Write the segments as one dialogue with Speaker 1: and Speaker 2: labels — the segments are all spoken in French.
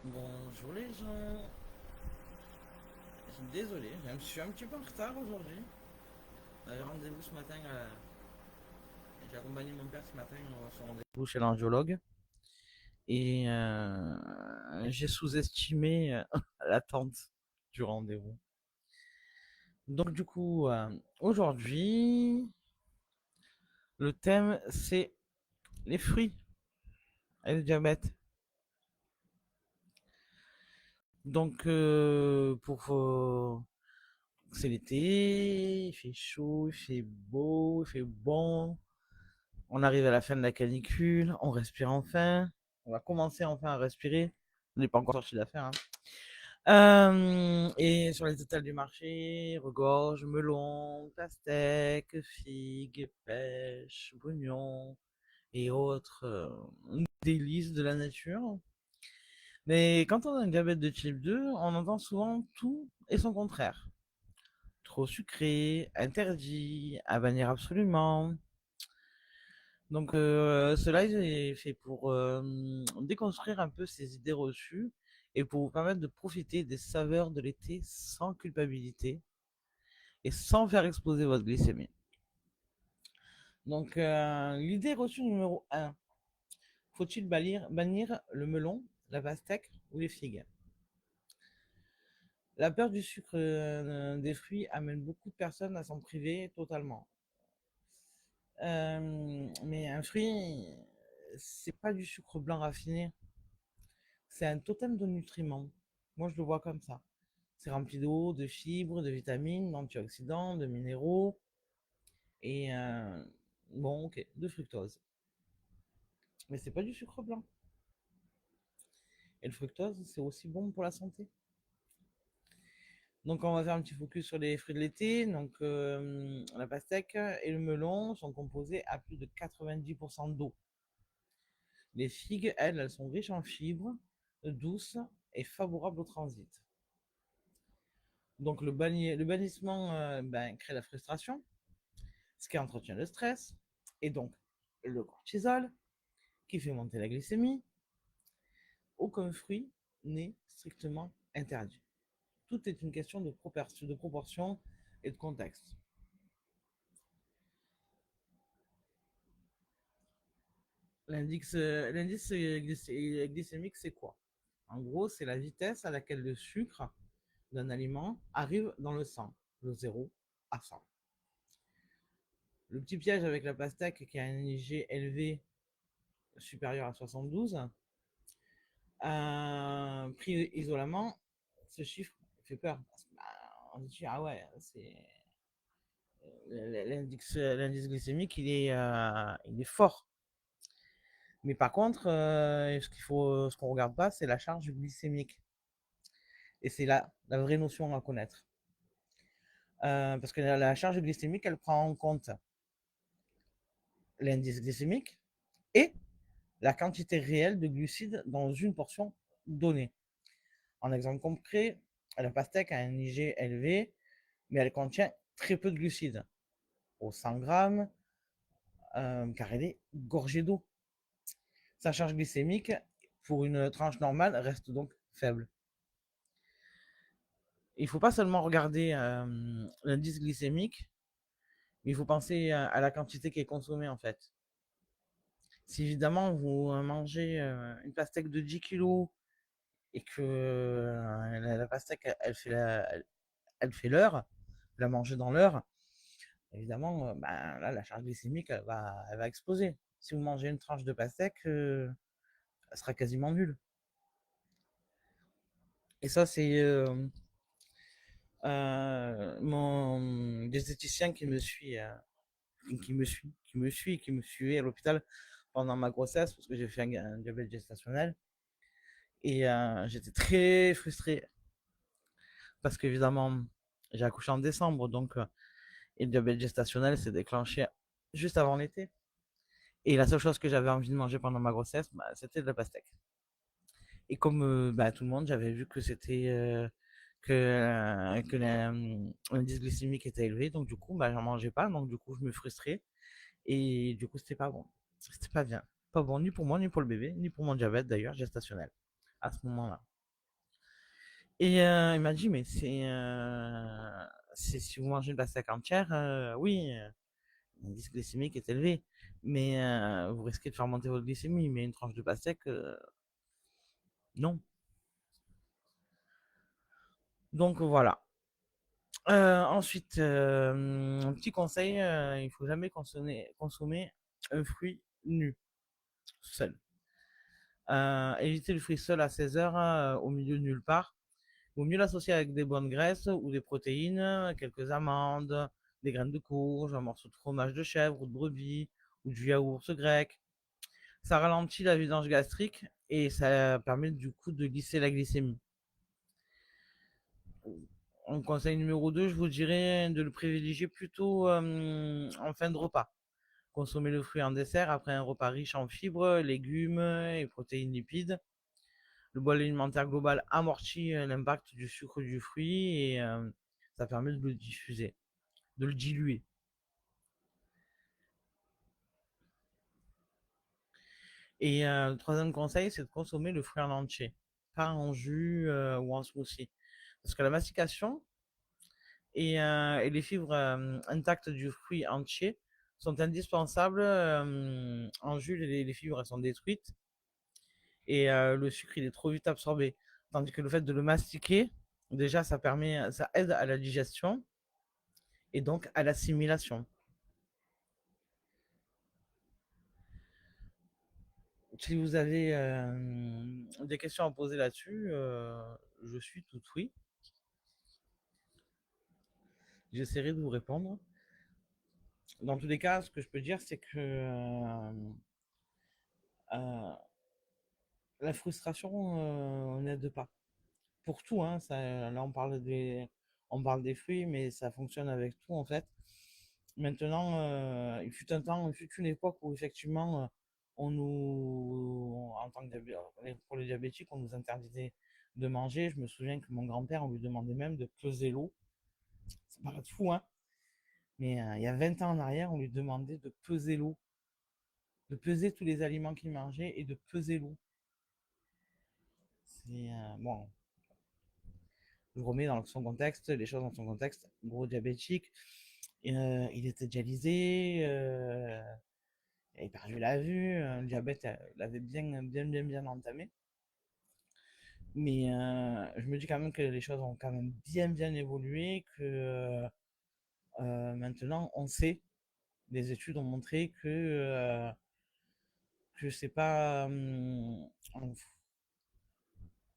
Speaker 1: Bonjour les gens, désolé, je suis un petit peu en retard aujourd'hui. J'avais rendez-vous ce matin, j'ai accompagné mon père ce matin à son rendez-vous chez l'angiologue et j'ai sous-estimé l'attente du rendez-vous. Donc du coup, aujourd'hui, le thème c'est les fruits et le diabète. Donc c'est l'été, il fait chaud, il fait beau, il fait bon. On arrive à la fin de la canicule, on respire enfin. On va commencer enfin à respirer. On n'est pas encore sorti d'affaire. Hein. Et sur les étals du marché, regorge, melon, pastèque, figues, pêche, oignons et autres délices de la nature. Mais quand on a un diabète de type 2, on entend souvent tout et son contraire. Trop sucré, interdit, à bannir absolument. Donc cela est fait pour déconstruire un peu ces idées reçues et pour vous permettre de profiter des saveurs de l'été sans culpabilité et sans faire exploser votre glycémie. Donc l'idée reçue numéro un: faut-il bannir le melon, la pastèque ou les figues? La peur du sucre des fruits amène beaucoup de personnes à s'en priver totalement. Mais un fruit, c'est pas du sucre blanc raffiné. C'est un totem de nutriments. Moi, je le vois comme ça. C'est rempli d'eau, de fibres, de vitamines, d'antioxydants, de minéraux et bon, ok, de fructose. Mais c'est pas du sucre blanc. Et le fructose, c'est aussi bon pour la santé. Donc, on va faire un petit focus sur les fruits de l'été. Donc, la pastèque et le melon sont composés à plus de 90% d'eau. Les figues, elles sont riches en fibres, douces et favorables au transit. Donc, le bannissement crée la frustration, ce qui entretient le stress, et donc le cortisol, qui fait monter la glycémie. Aucun fruit n'est strictement interdit. Tout est une question de proportion et de contexte. L'indice glycémique, c'est quoi? En gros, c'est la vitesse à laquelle le sucre d'un aliment arrive dans le sang, de 0 à 100. Le petit piège avec la pastèque qui a un IG élevé supérieur à 72, pris isolément, ce chiffre fait peur. Bah, on se dit, ah ouais, c'est l'indice glycémique, il est fort. Mais par contre, ce qu'on regarde pas, c'est la charge glycémique. Et c'est là la vraie notion à connaître. Parce que la charge glycémique, elle prend en compte l'indice glycémique et la quantité réelle de glucides dans une portion donnée. En exemple concret, la pastèque a un IG élevé, mais elle contient très peu de glucides, au 100 grammes, car elle est gorgée d'eau. Sa charge glycémique, pour une tranche normale, reste donc faible. Il ne faut pas seulement regarder l'indice glycémique, mais il faut penser à la quantité qui est consommée en fait. Si évidemment vous mangez une pastèque de 10 kilos et que la pastèque elle fait l'heure, vous la mangez dans l'heure, évidemment, là, la charge glycémique, elle va exploser. Si vous mangez une tranche de pastèque, elle sera quasiment nulle. Et ça, c'est mon diététicien qui me suivait à l'hôpital pendant ma grossesse, parce que j'ai fait un diabète gestationnel. Et j'étais très frustré, parce qu'évidemment, j'ai accouché en décembre, donc et le diabète gestationnel s'est déclenché juste avant l'été. Et la seule chose que j'avais envie de manger pendant ma grossesse, c'était de la pastèque. Et comme tout le monde, j'avais vu que c'était que l'indice glycémique était élevé, donc du coup, j'en mangeais pas, donc du coup, je me frustrais et du coup, c'était pas bon, c'était pas bien, pas bon ni pour moi, ni pour le bébé, ni pour mon diabète d'ailleurs gestationnel à ce moment-là. Et il m'a dit, mais si vous mangez de la steak entière, oui, l'indice glycémique est élevé, mais vous risquez de faire monter votre glycémie, mais une tranche de pastèque, non. Donc voilà. Ensuite, un petit conseil, il faut jamais consommer un fruit nu, seul. Évitez le fruit seul à 16 heures, au milieu de nulle part. Il vaut mieux l'associer avec des bonnes graisses ou des protéines, quelques amandes, des graines de courge, un morceau de fromage de chèvre ou de brebis, ou du yaourt grec. Ça ralentit la vidange gastrique et ça permet du coup de lisser la glycémie. En conseil numéro 2, je vous dirais de le privilégier plutôt en fin de repas. Consommer le fruit en dessert après un repas riche en fibres, légumes et protéines lipides. Le bol alimentaire global amortit l'impact du sucre du fruit et ça permet de le diffuser, de le diluer. Et le troisième conseil, c'est de consommer le fruit en entier, pas en jus ou en smoothie. Parce que la mastication et les fibres intactes du fruit entier sont indispensables. En jus, les fibres elles sont détruites et le sucre il est trop vite absorbé. Tandis que le fait de le mastiquer, déjà ça aide à la digestion et donc à l'assimilation. Si vous avez des questions à poser là-dessus, je suis tout oui. J'essaierai de vous répondre. Dans tous les cas, ce que je peux dire, c'est que euh, la frustration n'aide pas. Pour tout, hein, ça, là on parle des fruits, mais ça fonctionne avec tout en fait. Maintenant, il fut un temps, il fut une époque où effectivement, en tant que pour les diabétiques, on nous interdisait de manger. Je me souviens que mon grand-père, on lui demandait même de peser l'eau. Ça paraît fou, hein, mais il y a 20 ans en arrière, on lui demandait de peser l'eau, de peser tous les aliments qu'il mangeait et de peser l'eau. C'est bon, je remets dans son contexte, les choses dans son contexte. Gros diabétique, il était dialysé, il avait perdu la vue, le diabète l'avait bien entamé. Mais je me dis quand même que les choses ont quand même bien évolué, que maintenant on sait, les études ont montré que c'est pas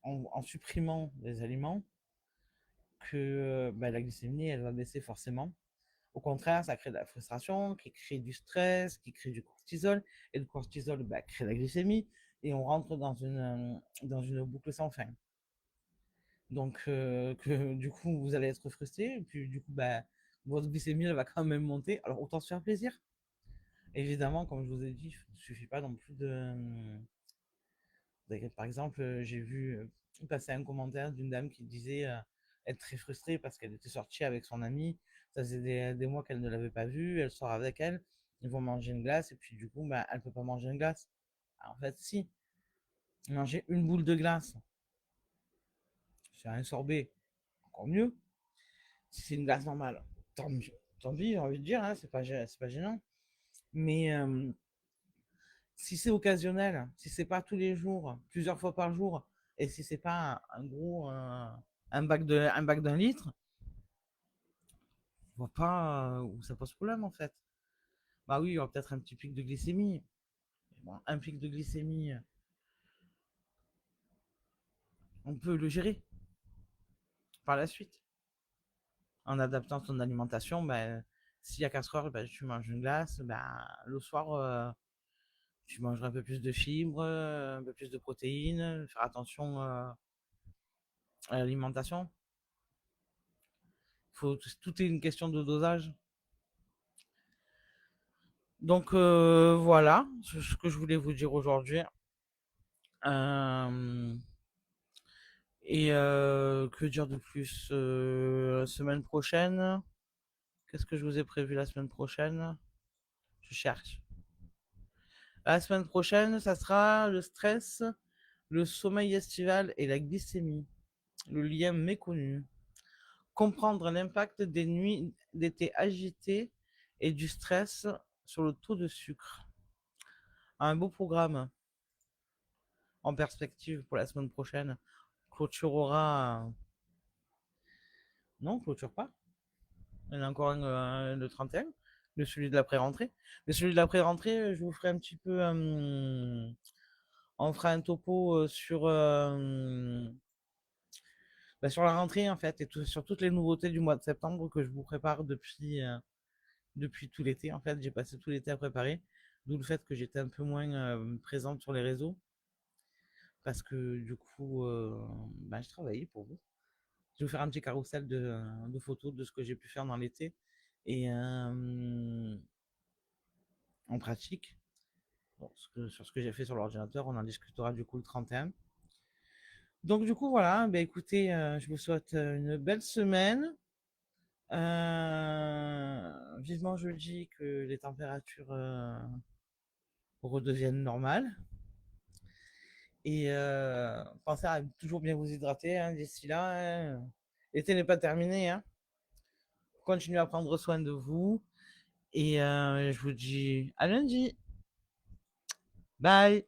Speaker 1: en supprimant les aliments que bah, la glycémie elle va baisser forcément. Au contraire, ça crée de la frustration, qui crée du stress, qui crée du cortisol, et le cortisol bah, crée la glycémie, et on rentre dans une boucle sans fin. Donc, que du coup, vous allez être frustré, et puis du coup, bah, votre glycémie elle va quand même monter, alors autant se faire plaisir. Évidemment, comme je vous ai dit, il ne suffit pas non plus par exemple, j'ai vu passer un commentaire d'une dame qui disait être très frustrée parce qu'elle était sortie avec son amie. Ça faisait des mois qu'elle ne l'avait pas vue. Elle sort avec elle. Ils vont manger une glace et puis du coup, bah, elle peut pas manger une glace. Alors, en fait, si. Manger une boule de glace, c'est un sorbet, encore mieux. Si c'est une glace normale, tant mieux. Tant pis, j'ai envie de dire, hein, c'est pas gênant. Mais si c'est occasionnel, si c'est pas tous les jours, plusieurs fois par jour, et si c'est pas un gros un bac d'un litre, je vois pas où ça pose problème en fait. Bah oui, il y aura peut-être un petit pic de glycémie. Mais bon, un pic de glycémie, on peut le gérer par la suite. En adaptant ton alimentation, bah, s'il y a 4 heures, bah, tu manges une glace, bah, le soir, tu mangeras un peu plus de fibres, un peu plus de protéines, faire attention à l'alimentation. Tout est une question de dosage. Donc voilà ce que je voulais vous dire aujourd'hui. Euh, et que dire de plus semaine prochaine, qu'est-ce que je vous ai prévu la semaine prochaine? Je cherche. La semaine prochaine, ça sera le stress, le sommeil estival et la glycémie. le lien méconnu. Comprendre l'impact des nuits d'été agitées et du stress sur le taux de sucre. Un beau programme en perspective pour la semaine prochaine. Clôturera. Non, clôture pas. Il y en a encore un le 31, le celui de l'après-rentrée. Le celui de l'après-rentrée, je vous ferai un petit peu. On fera un topo sur la rentrée, en fait, et sur toutes les nouveautés du mois de septembre que je vous prépare depuis tout l'été. En fait, j'ai passé tout l'été à préparer. D'où le fait que j'étais un peu moins présente sur les réseaux. Parce que du coup, je travaillais pour vous. Je vais vous faire un petit carrousel de photos de ce que j'ai pu faire dans l'été. Et en pratique, bon, sur ce que j'ai fait sur l'ordinateur, on en discutera du coup le 31. Donc du coup, voilà, ben, écoutez, je vous souhaite une belle semaine. Vivement jeudi que les températures redeviennent normales. Et pensez à toujours bien vous hydrater hein, d'ici là. Hein. L'été n'est pas terminé. Hein. Continuez à prendre soin de vous. Et je vous dis à lundi. Bye.